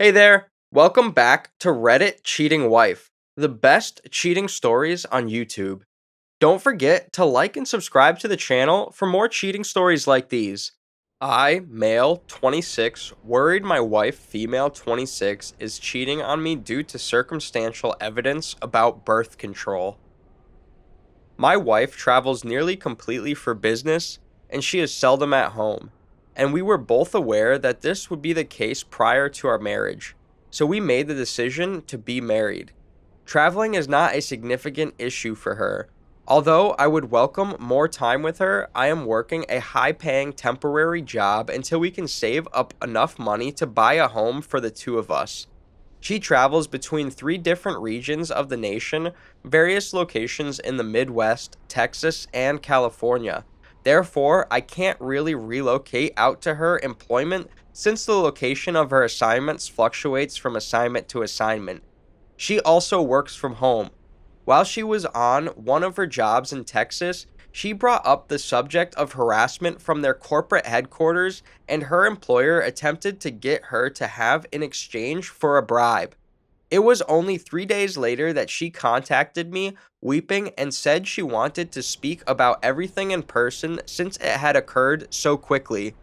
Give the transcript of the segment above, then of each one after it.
Hey there, welcome back to Reddit Cheating Wife, the best cheating stories on YouTube. Don't forget to like and subscribe to the channel for more cheating stories like these. I, male 26, worried my wife, female 26, is cheating on me due to circumstantial evidence about birth control. My wife travels nearly completely for business, and she is seldom at home, and we were both aware that this would be the case prior to our marriage, so we made the decision to be married. Traveling is not a significant issue for her. Although I would welcome more time with her, I am working a high paying temporary job until we can save up enough money to buy a home for the two of us. She travels between three different regions of the nation, various locations in the Midwest, Texas, and California. Therefore, I can't really relocate out to her employment since the location of her assignments fluctuates from assignment to assignment. She also works from home. While she was on one of her jobs in Texas, she brought up the subject of harassment from their corporate headquarters, and her employer attempted to get her to have in exchange for a bribe. It was only 3 days later that she contacted me, weeping, and said she wanted to speak about everything in person since it had occurred so quickly.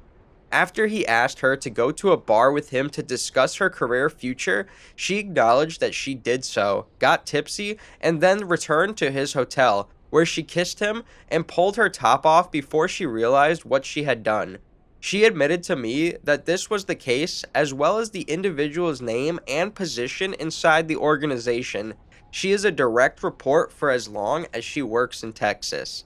After he asked her to go to a bar with him to discuss her career future, she acknowledged that she did so, got tipsy, and then returned to his hotel, where she kissed him and pulled her top off before she realized what she had done. She admitted to me that this was the case, as well as the individual's name and position inside the organization. She is a direct report for as long as she works in Texas.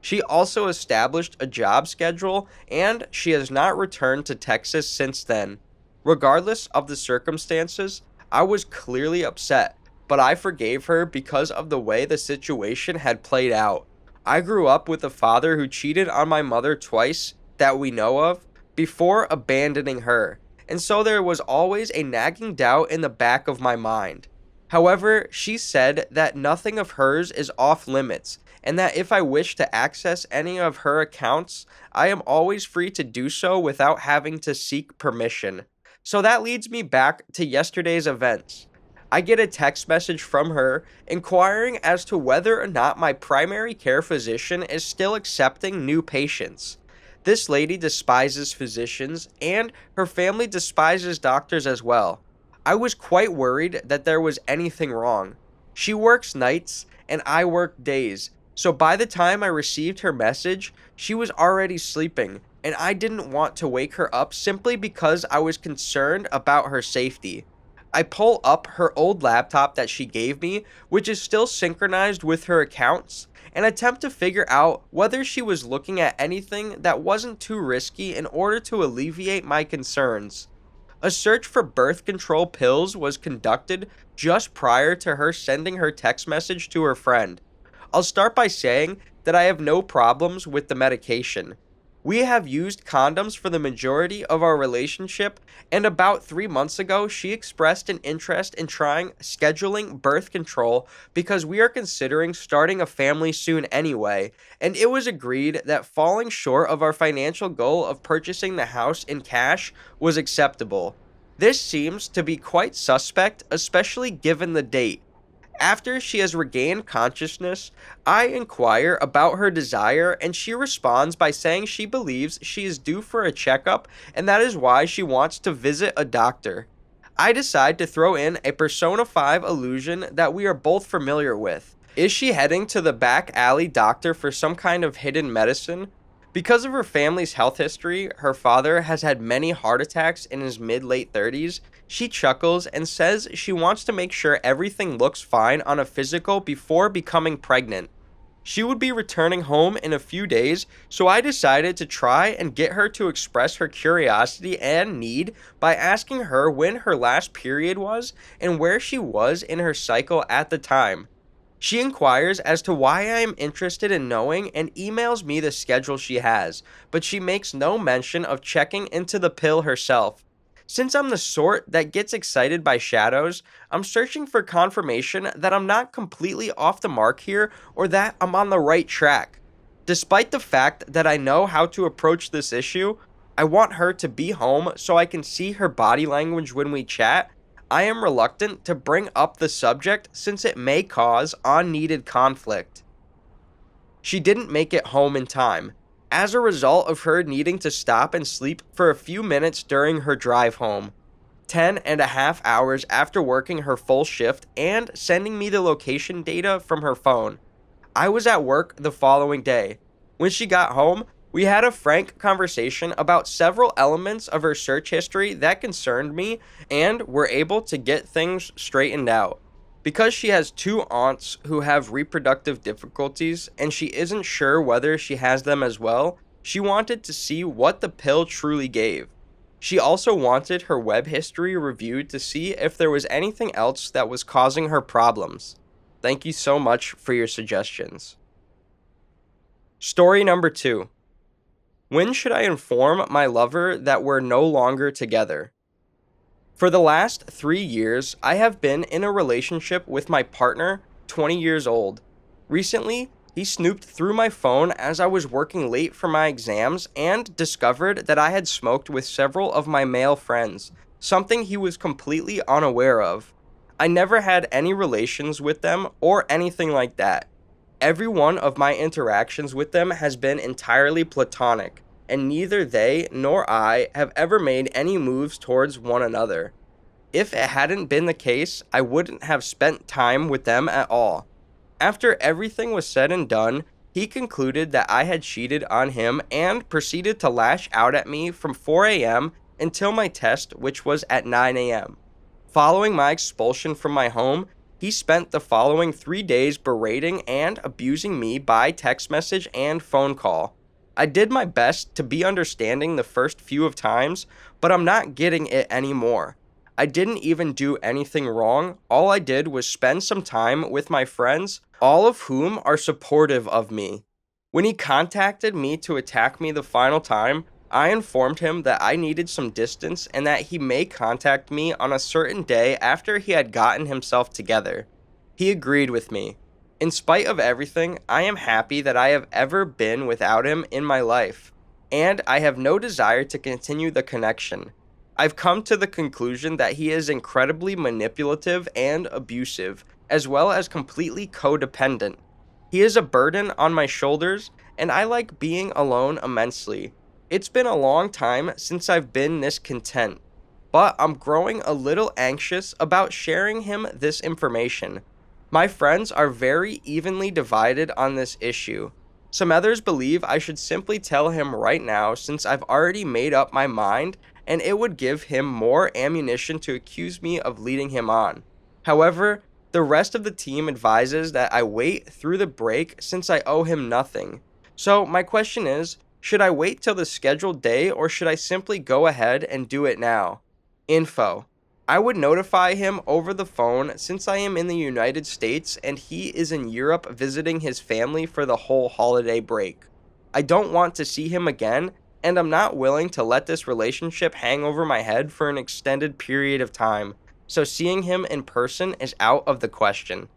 She also established a job schedule, and she has not returned to Texas since then. Regardless of the circumstances, I was clearly upset, but I forgave her because of the way the situation had played out. I grew up with a father who cheated on my mother twice, that we know of, before abandoning her, and so there was always a nagging doubt in the back of my mind. However, she said that nothing of hers is off limits, and that if I wish to access any of her accounts, I am always free to do so without having to seek permission. So that leads me back to yesterday's events. I get a text message from her inquiring as to whether or not my primary care physician is still accepting new patients. This lady despises physicians, and her family despises doctors as well. I was quite worried that there was anything wrong. She works nights, and I work days, so by the time I received her message, she was already sleeping, and I didn't want to wake her up simply because I was concerned about her safety. I pull up her old laptop that she gave me, which is still synchronized with her accounts, and attempt to figure out whether she was looking at anything that wasn't too risky in order to alleviate my concerns. A search for birth control pills was conducted just prior to her sending her text message to her friend. I'll start by saying that I have no problems with the medication. We have used condoms for the majority of our relationship, and about 3 months ago, she expressed an interest in trying scheduling birth control because we are considering starting a family soon anyway, and it was agreed that falling short of our financial goal of purchasing the house in cash was acceptable. This seems to be quite suspect, especially given the date. After she has regained consciousness, I inquire about her desire, and she responds by saying she believes she is due for a checkup and that is why she wants to visit a doctor. I decide to throw in a Persona 5 illusion that we are both familiar with. Is she heading to the back alley doctor for some kind of hidden medicine? Because of her family's health history, her father has had many heart attacks in his mid-late 30s. She chuckles and says she wants to make sure everything looks fine on a physical before becoming pregnant. She would be returning home in a few days, so I decided to try and get her to express her curiosity and need by asking her when her last period was and where she was in her cycle at the time. She inquires as to why I am interested in knowing and emails me the schedule she has, but she makes no mention of checking into the pill herself. Since I'm the sort that gets excited by shadows, I'm searching for confirmation that I'm not completely off the mark here or that I'm on the right track. Despite the fact that I know how to approach this issue, I want her to be home so I can see her body language when we chat. I am reluctant to bring up the subject since it may cause unneeded conflict. She didn't make it home in time, as a result of her needing to stop and sleep for a few minutes during her drive home. 10.5 hours after working her full shift and sending me the location data from her phone. I was at work the following day. When she got home, we had a frank conversation about several elements of her search history that concerned me and were able to get things straightened out. Because she has two aunts who have reproductive difficulties and she isn't sure whether she has them as well, she wanted to see what the pill truly gave. She also wanted her web history reviewed to see if there was anything else that was causing her problems. Thank you so much for your suggestions. Story number 2. When should I inform my lover that we're no longer together? For the last 3 years, I have been in a relationship with my partner, 20 years old. Recently, he snooped through my phone as I was working late for my exams and discovered that I had smoked with several of my male friends, something he was completely unaware of. I never had any relations with them or anything like that. Every one of my interactions with them has been entirely platonic, and neither they nor I have ever made any moves towards one another. If it hadn't been the case, I wouldn't have spent time with them at all. After everything was said and done, he concluded that I had cheated on him and proceeded to lash out at me from 4 a.m. until my test, which was at 9 a.m. Following my expulsion from my home, he spent the following 3 days berating and abusing me by text message and phone call. I did my best to be understanding the first few of times, but I'm not getting it anymore. I didn't even do anything wrong. All I did was spend some time with my friends, all of whom are supportive of me. When he contacted me to attack me the final time, I informed him that I needed some distance and that he may contact me on a certain day after he had gotten himself together. He agreed with me. In spite of everything, I am happy that I have ever been without him in my life, and I have no desire to continue the connection. I've come to the conclusion that he is incredibly manipulative and abusive, as well as completely codependent. He is a burden on my shoulders, and I like being alone immensely. It's been a long time since I've been this content, but I'm growing a little anxious about sharing him this information. My friends are very evenly divided on this issue. Some others believe I should simply tell him right now since I've already made up my mind and it would give him more ammunition to accuse me of leading him on. However, the rest of the team advises that I wait through the break since I owe him nothing. So my question is, should I wait till the scheduled day or should I simply go ahead and do it now? Info. I would notify him over the phone since I am in the United States and he is in Europe visiting his family for the whole holiday break. I don't want to see him again, and I'm not willing to let this relationship hang over my head for an extended period of time, so seeing him in person is out of the question.